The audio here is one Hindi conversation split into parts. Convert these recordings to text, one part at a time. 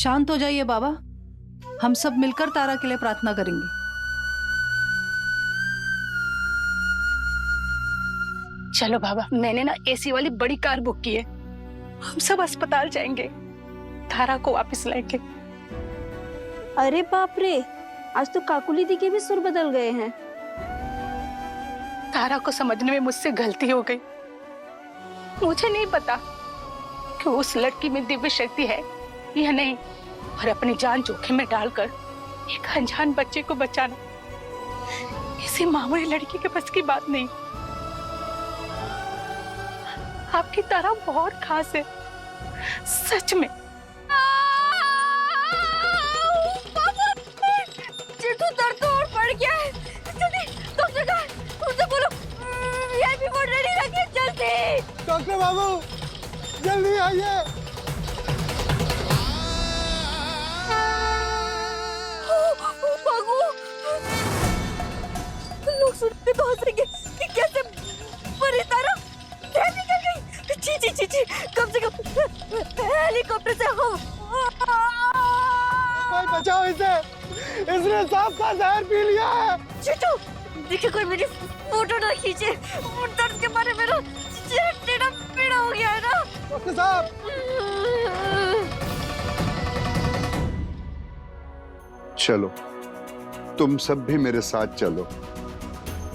शांत हो जाइए बाबा, हम सब मिलकर तारा के लिए प्रार्थना करेंगे। चलो बाबा, मैंने ना एसी वाली बड़ी कार बुक की है, हम सब अस्पताल जाएंगे, तारा को वापस लाएंगे। अरे बाप रे, आज तो काकुली दी के भी सुर बदल गए हैं। तारा को समझने में मुझसे गलती हो गई। मुझे नहीं पता कि उस लड़की में दिव्य शक्ति है या नहीं, और अपनी जान जोखिम में डालकर एक अनजान बच्चे को बचाना किसी मामूली लड़की के बस की बात नहीं। आपकी तारा बहुत खास है, सच में। चिट्ठू दर्द तो और बढ़ गया है, जल्दी डॉक्टर का उनसे बोलो वीआईपी बोर्ड रेडी रखिए जल्दी। डॉक्टर बाबू जल्दी आइए। बाबू, लोग सुनते तो हंसेंगे कि कैसे मरी तारा निकल गई। जी जी जी जी, कम से कम हेलीकॉप्टर से हो। कोई बचाओ इसे, इसने सांप का जहर पी लिया है। चिट्टू, देखिए कोई मेरी फोटो ना खींचे, वो दर्द के मारे मेरा टेढ़ा पेड़ा हो गया है ना। डॉक्टर साहब, चलो तुम सब भी मेरे साथ चलो।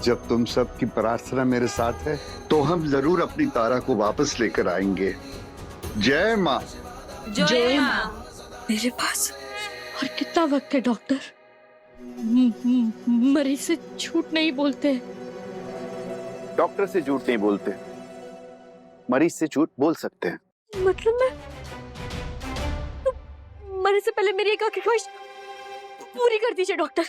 जब तुम सब की प्रार्थना मेरे साथ है तो हम जरूर अपनी तारा को वापस लेकर आएंगे। जय माँ। जय माँ। मेरे पास और कितना वक्त है डॉक्टर? मरीज से झूठ नहीं बोलते। डॉक्टर से झूठ नहीं बोलते, मरीज से झूठ बोल सकते हैं। मतलब मैं मरने से पहले मेरी एक आखिरी ख्वाहिश पूरी कर दीजिए डॉक्टर।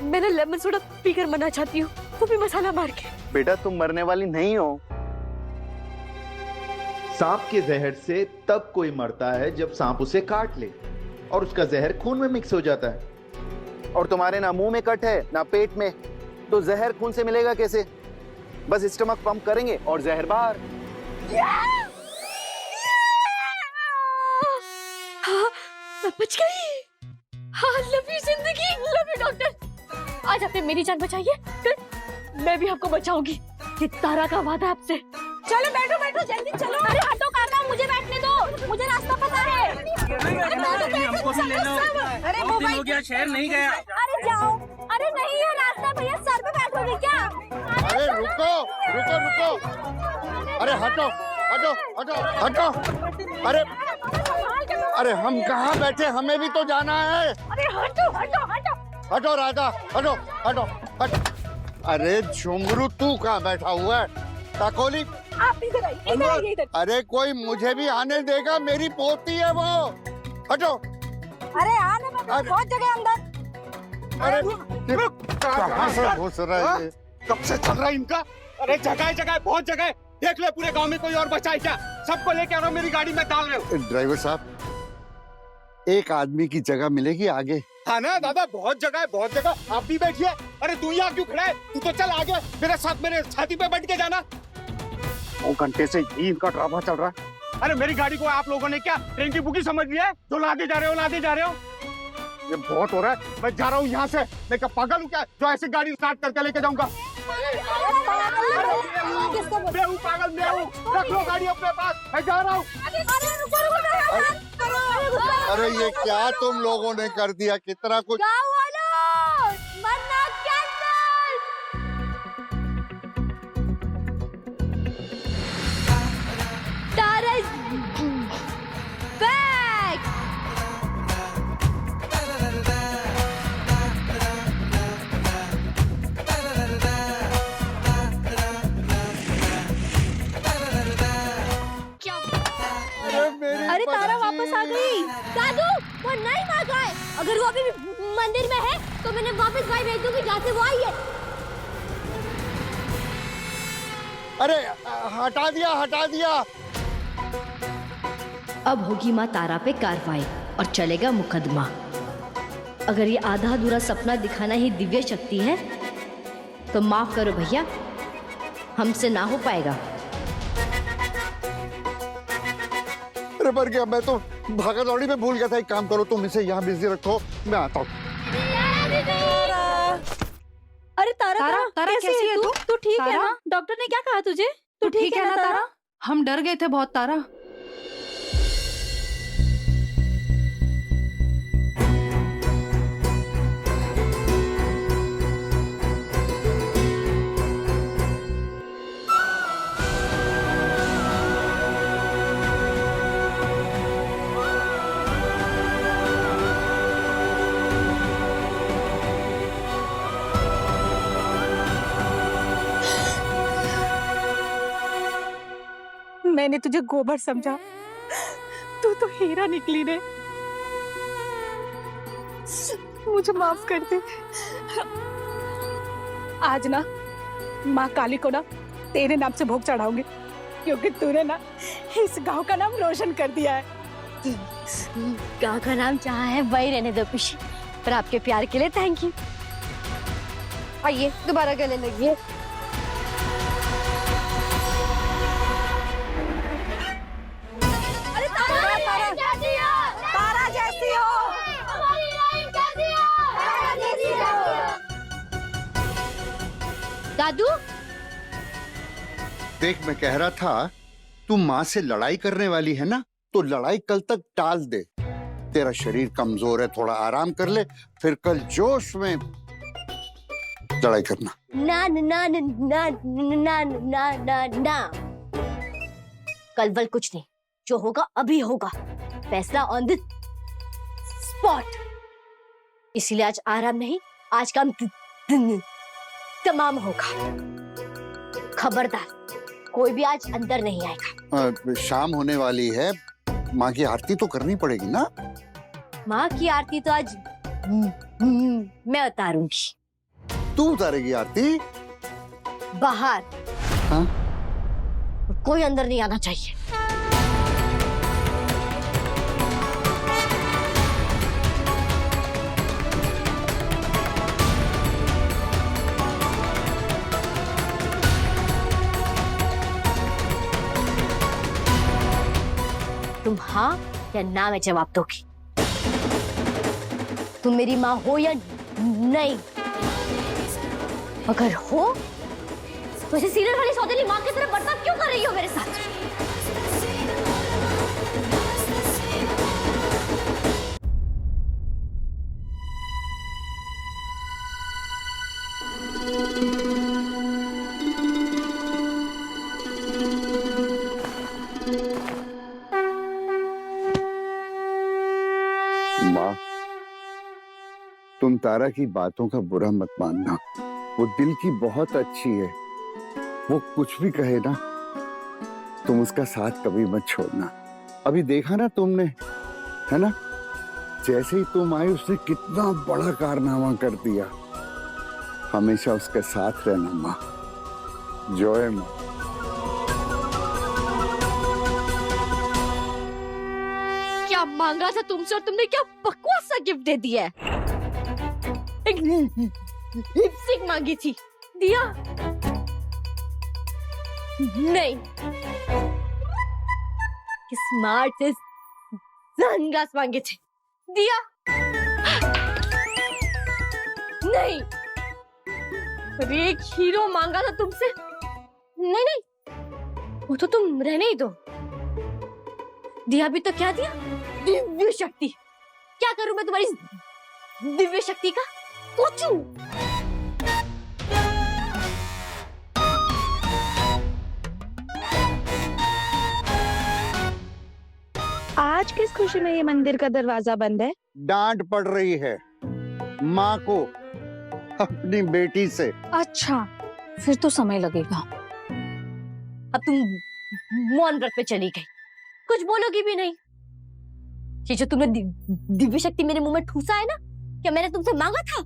मैंने लेमन सोडा पीकर मरना चाहती हूँ, वो भी मसाला मार के। बेटा तुम मरने वाली नहीं हो। सांप के जहर से तब कोई मरता है जब सांप उसे काट ले और उसका जहर खून में मिक्स हो जाता है। और तुम्हारे ना मुंह में कट है ना पेट में, तो जहर खून से मिलेगा कैसे? बस स्टमक पंप करेंगे और जहर बाहर। हाँ, मैं बच गई। हाँ, लव यू जिंदगी, लव यू डॉक्टर। आज आपने मेरी जान बचाई है, कल मैं भी आपको बचाऊंगी। ये तारा का वादा है आपसे। चलो बैठो बैठो जल्दी चलो। अरे हटो काका, मुझे बैठने दो, मुझे रास्ता पता है। हमको भी ले लो, अरे बहुत दिन हो गया शहर नहीं गया। अरे जाओ। अरे नहीं है रास्ता भैया, सर पे बैठोगे क्या? अरे रुको रुको रुको, अरे हटो हटो हटो हटो। अरे हम कहाँ बैठे, हमें भी तो जाना है। अरे हटो हटो हटो हटो राधा, हटो हटो हटो। अरे झुमरू तू कहाँ बैठा हुआ है? काकोली आप इधर आइए, इधर आइए इधर। अरे कोई मुझे भी आने देगा, मेरी पोती है वो। हटो। अरे आने में बहुत जगह अंदर। अरे कहाँ से घुस रहा है? कब से चल रहा है इनका? अरे जगह जगह बहुत जगह, देख ले पूरे गांव में कोई और बचा है क्या? सबको लेके आ रहा हूं, मेरी गाड़ी में डाल रहे हो। ड्राइवर साहब, एक आदमी की जगह मिलेगी आगे। हाँ ना दादा, बहुत जगह है बहुत जगह। आप भी बैठिए। अरे तू यहाँ क्यों खड़ा है? तू तो चल आगे मेरे साथ, मेरे छाती पे बैठ के जाना। 2 घंटे से यही इनका ड्रामा चल रहा है। अरे मेरी गाड़ी को आप लोगों ने क्या ट्रेन की बुकी समझ लिया है? जो लादे जा रहे हो लादे जा रहे हो। ये बहुत हो रहा है, मैं जा रहा हूँ यहाँ से। मैं क्या पागल हूँ क्या जो ऐसी गाड़ी स्टार्ट करके लेके जाऊंगा? मैं हूँ पागल, मैं हूँ। रख लो गाड़ी अपने पास, मैं जा रहा हूँ। अरे ये क्या तुम लोगों ने कर दिया? कितना कुछ। अरे तारा वापस आ गई। दादू, वो नहीं भागा है। अगर वो अभी भी मंदिर में है तो मैंने वापस भाई भेज दूंगी जहाँ से वो आई है। अरे हटा दिया हटा दिया। अब होगी माँ तारा पे कार्रवाई और चलेगा मुकदमा। अगर ये आधा अधूरा सपना दिखाना ही दिव्य शक्ति है तो माफ करो भैया, हमसे ना हो पाएगा। अरे मर गया मैं तो। भागा दौड़ी में भूल गया था। एक काम करो, तुम इसे यहाँ बिजी रखो, मैं आता हूँ। अरे तारा तारा, तारा कैसी है तू? तू ठीक है तारा? ना? डॉक्टर ने क्या कहा तुझे? तू ठीक है ना तारा? हम डर गए थे बहुत तारा। मैंने तुझे गोबर समझा, तू तो हीरा निकली रे। मुझे माफ कर दे। आज ना माँ काली को ना तेरे नाम से भोग चढ़ाऊंगी, क्योंकि तूने ना इस गांव का नाम रोशन कर दिया है। गाँव का नाम जहाँ है वही रहने दो खुशी, पर आपके प्यार के लिए थैंक यू। आइए दोबारा गले लगिए। अरे तारा, तारा, तारा जैसी हो। दादू, देख, मैं कह रहा था, तू माँ से लड़ाई करने वाली है ना, तो लड़ाई कल तक टाल दे। तेरा शरीर कमजोर है, थोड़ा आराम कर ले, फिर कल जोश में लड़ाई करना। ना ना ना ना ना ना ना ना, कल वल कुछ नहीं, जो होगा अभी होगा, फैसला ऑन द स्पॉट। इसीलिए आज आराम नहीं, आज काम तमाम होगा। खबरदार, कोई भी आज अंदर नहीं आएगा। शाम होने वाली है, माँ की आरती तो करनी पड़ेगी ना। माँ की आरती तो आज मैं उतारूंगी। तू उतारेगी आरती? बाहर। हाँ? कोई अंदर नहीं आना चाहिए। तुम हाँ या ना में जवाब दोगी। तुम मेरी माँ हो या नहीं? अगर हो तो ऐसे सीरियल वाली सौतेली माँ की तरह बर्ताव क्यों कर रही हो मेरे साथ? माँ, तुम तारा की बातों का बुरा मत मानना, वो दिल की बहुत अच्छी है। वो कुछ भी कहे ना, तुम उसका साथ कभी मत छोड़ना। अभी देखा ना तुमने, है ना, जैसे ही तुम आई उसने कितना बड़ा कारनामा कर दिया। हमेशा उसके साथ रहना माँ। जय माँ। क्या मांगा था तुमसे और तुमने क्या बकवास सा गिफ्ट दे दिया है? एक लिपस्टिक मांगी थी, दिया? नहीं। स्मार्ट से सनग्लास मांगे थे, दिया? नहीं। और एक हीरो मांगा था तुमसे, नहीं नहीं, वो तो तुम रहने ही दो। दिया भी तो क्या दिया? दिव्य शक्ति। क्या करूं मैं तुम्हारी दिव्य शक्ति का? पूछूं? आज किस खुशी में ये मंदिर का दरवाजा बंद है? डांट पड़ रही है माँ को अपनी बेटी से। अच्छा, फिर तो समय लगेगा। अब तुम मौन व्रत पे चली गई, कुछ बोलोगी भी नहीं। ये जो तुमने दिव्य शक्ति मेरे मुंह में ठूसा है ना, क्या मैंने तुमसे मांगा था?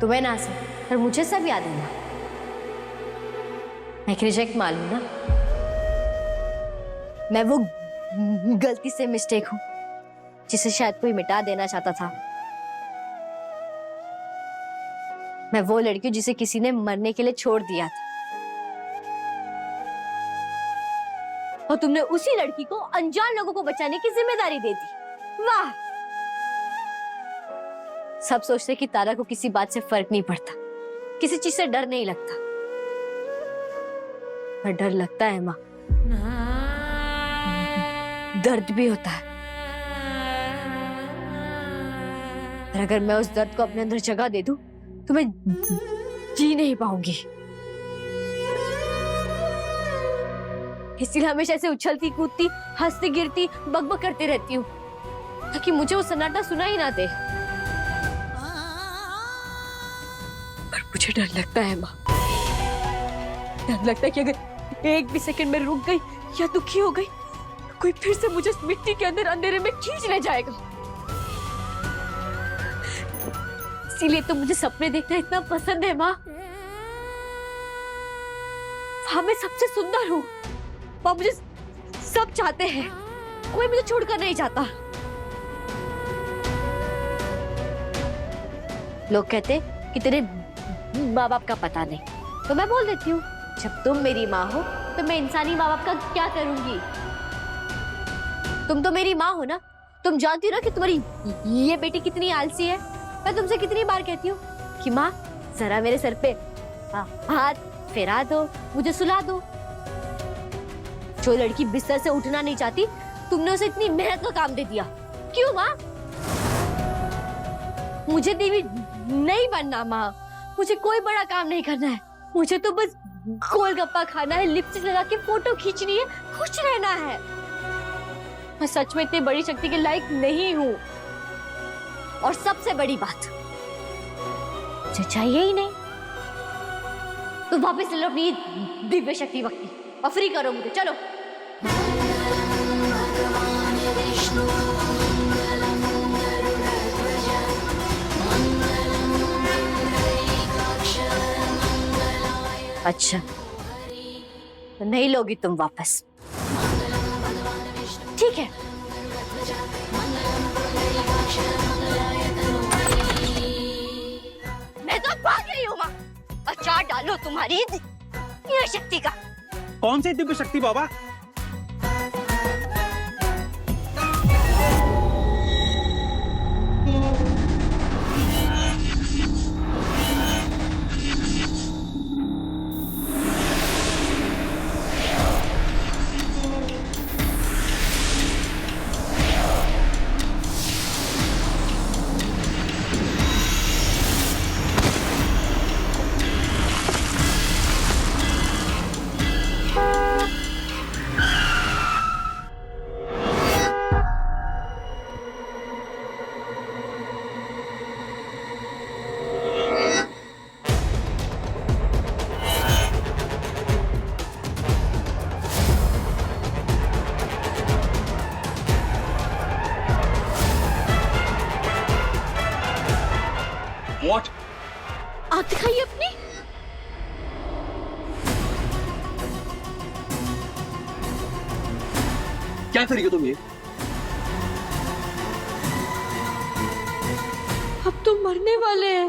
तुम्हें ना से, पर मुझे सब याद है ना। मैं एक रिजेक्ट माल हूं ना। मैं वो गलती से मिस्टेक हूं जिसे शायद कोई मिटा देना चाहता था। मैं वो लड़की हूं जिसे किसी ने मरने के लिए छोड़ दिया था, और तुमने उसी लड़की को अनजान लोगों को बचाने की जिम्मेदारी दे दी। वाह! सब सोचते कि तारा को किसी बात से फर्क नहीं पड़ता, किसी चीज से डर नहीं लगता, पर डर लगता है माँ, दर्द भी होता है। और अगर मैं उस दर्द को अपने अंदर जगह दे दूं तो मैं जी नहीं पाऊंगी। इसलिए हमेशा ऐसे उछलती कूदती, हंसती गिरती, बकबक करती रहती हूँ ताकि मुझे वो सन्नाटा सुना ही ना दे। पर मुझे डर लगता है माँ, डर लगता है कि अगर एक भी सेकंड में रुक गई या दुखी हो गई तो कोई फिर से मुझे इस मिट्टी के अंदर अंधेरे में खींच ले जाएगा। इसीलिए तो मुझे सपने देखना इतना पसंद है माँ। वहां मैं सबसे सुंदर हूँ, वहां मुझे सब चाहते हैं, कोई मुझे छोड़कर नहीं चाहता। लोग कहते कि तेरे माँ बाप का पता नहीं, तो मैं बोल देती हूँ जब तुम मेरी माँ हो तो मैं इंसानी माँ बाप का क्या करूंगी। तुम तो मेरी माँ हो ना, तुम जानती हो ना कि तुम्हारी ये बेटी कितनी आलसी है। मैं तुमसे कितनी बार कहती हूँ कि माँ जरा मेरे सर पे हाथ फेरा दो, मुझे सुला दो। जो लड़की बिस्तर से उठना नहीं चाहती, तुमने उसे इतनी मेहनत का काम दे दिया। क्यों माँ? मुझे देवी नहीं बनना माँ, मुझे कोई बड़ा काम नहीं करना है, मुझे तो बस गोलगप्पा खाना है, लिपस्टिक लगा के फोटो खींचनी है, खुश रहना है। मैं सच में इतनी बड़ी शक्ति के लायक नहीं हूँ। और सबसे बड़ी बात, मुझे चाहिए ही नहीं। तो वापस ले लो अपनी दिव्य शक्ति वक्ति और फ्री करो मुझे, चलो। अच्छा, तो नहीं लोगी तुम वापस, ठीक है। मैं तो भाग रही हूँ माँ। अचार डालो तुम्हारी ये शक्ति का। कौन सी दिव्य शक्ति बाबा? What? आँख दिखाइए अपनी। क्या करेगी तुम ये? अब तो मरने वाले हैं।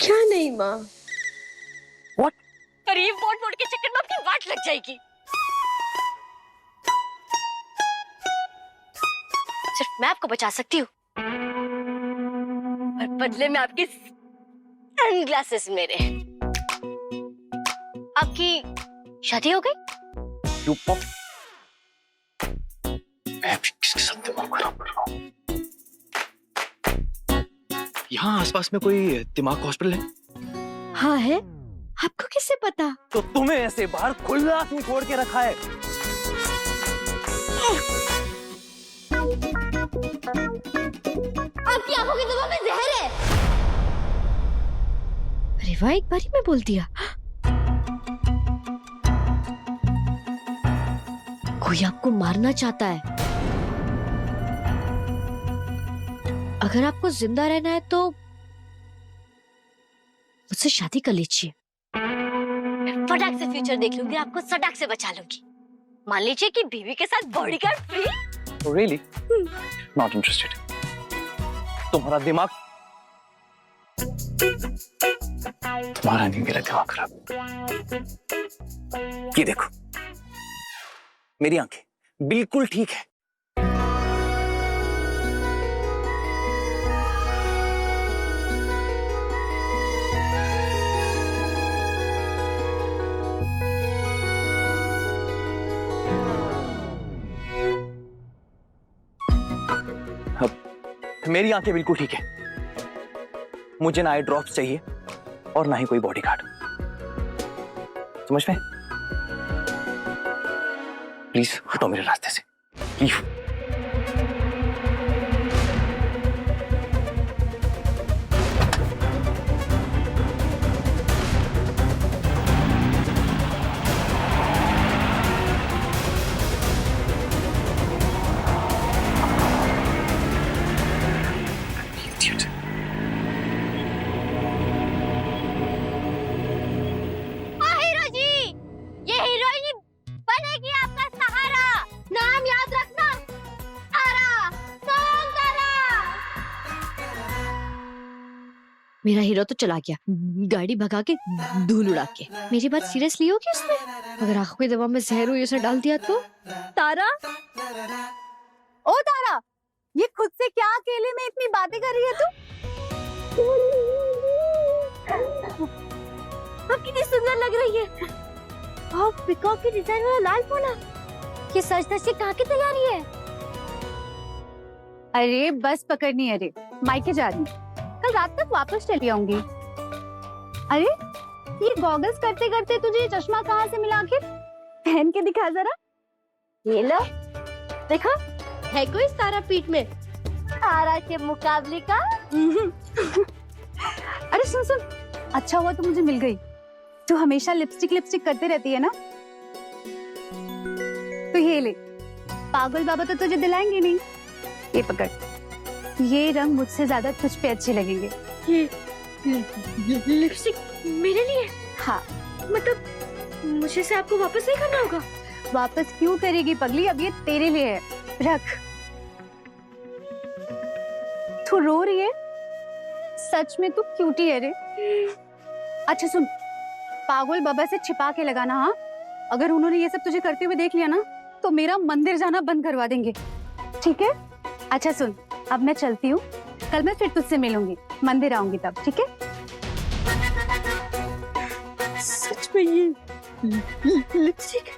क्या नहीं माँ? What? पर ये वोट के चक्कर में अपनी वाट लग जाएगी। सिर्फ मैं आपको बचा सकती हूँ, और बदले में आपके सनग्लासेस मेरे। आपकी शादी हो गई? चुप। मैं भी किसके साथ दिमाग खराब कर रहा हूँ? यहाँ आसपास में कोई दिमाग हॉस्पिटल है? हाँ है। आपको किससे पता? तो तुम्हें ऐसे बाहर खुला क्यों छोड़ के रखा है? आपकी आंखों की दवा में जहर है। अरे वाह, एक बारी में बोल दिया। कोई आपको मारना चाहता है। अगर आपको जिंदा रहना है तो मुझसे शादी कर लीजिए। मैं फटाक से फ्यूचर देख लूंगी, आपको सटाक से बचा लूंगी। मान लीजिए कि बीवी के साथ bodyguard free. Oh, really? Not interested. तुम्हारा दिमाग तुम्हारा नहीं, मेरा दिमाग खराब। ये देखो, मेरी आंखें बिल्कुल ठीक है। मेरी आंखें बिल्कुल ठीक है। मुझे ना आई ड्रॉप्स चाहिए और ना ही कोई बॉडीगार्ड। समझ में? प्लीज हटो मेरे रास्ते से, प्लीज। मेरा हीरो तो चला गया, गाड़ी भगा के, धूल उड़ा के। मेरी बात सीरियसली होगी उसने? अगर आंखों की दवा में जहर हुई उसे डाल दिया तो? तारा, ओ तारा, ये खुद से क्या अकेले में इतनी बातें कर रही है तू? अब कितनी सुंदर लग रही है। और पिकॉक के डिजाइन वाला लाल पोला, ये सच धज के कहाँ की तैयारी है? अरे बस पकड़नी, अरे मायके जा रही, कल रात तक वापस चली आऊंगी। अरे ये गॉगल्स करते करते तुझे ये चश्मा कहाँ से मिला? आखिर पहन के दिखा जरा। ये लो, देखो है कोई तारा पीठ में? तारा के मुकाबले का। अरे सुन सुन, अच्छा हुआ तो मुझे मिल गई। तू हमेशा लिपस्टिक लिपस्टिक करती रहती है ना, तो ये ले। पागल बाबा तो तुझे दिलाएंगे नहीं। ये पकड़, ये रंग मुझसे ज्यादा तुझ पे अच्छे लगेंगे। ये लिपस्टिक मेरे लिए? हाँ। मतलब मुझे से आपको वापस नहीं करना होगा? वापस क्यों करेगी पगली, अब ये तेरे लिए है, रख। तू रो रही है? सच में तू क्यूटी है रे। अच्छा सुन, पागल बाबा से छिपा के लगाना, हाँ? अगर उन्होंने ये सब तुझे करते हुए देख लिया ना, तो मेरा मंदिर जाना बंद करवा देंगे, ठीक है? अच्छा सुन, अब मैं चलती हूँ, कल मैं फिर तुझसे मिलूंगी, मंदिर आऊंगी तब, ठीक है? सच में ये लिपस्टिक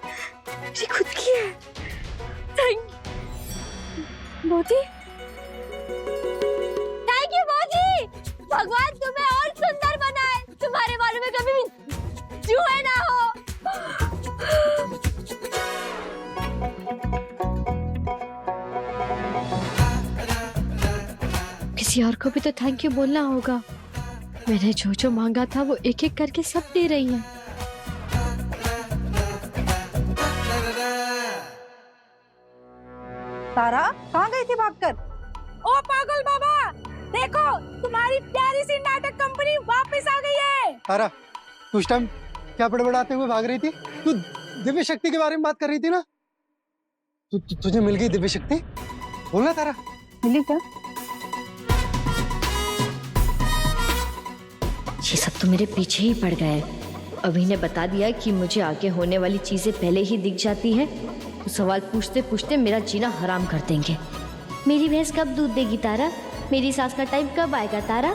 मेरी खुद की है। Thank you Modi, thank you Modi. भगवान तुम्हें और सुंदर बनाए, तुम्हारे बालों में कभी भी चूहे ना हो। किसी और को भी तो थैंक यू बोलना होगा। मैंने जो जो मांगा था वो एक एक करके सब दे रही हैं। तारा कहाँ गई थी भागकर? ओ पागल बाबा, देखो तुम्हारी प्यारी सी नाटक कंपनी वापस आ गई है। तारा, तू उस टाइम क्या बड़बड़ाते हुए भाग रही थी? तू दिव्य शक्ति के बारे में बात कर रही थी ना? तुझे मिल गई दिव्य शक्ति? बोलना तारा। मिली क्या? ये सब तो मेरे पीछे ही पड़ गए। अभी ने बता दिया कि मुझे आगे होने वाली चीजें पहले ही दिख जाती है, तो सवाल पूछते पूछते मेरा जीना हराम कर देंगे। मेरी भैंस कब दूध देगी तारा? मेरी सास का टाइम कब आएगा तारा?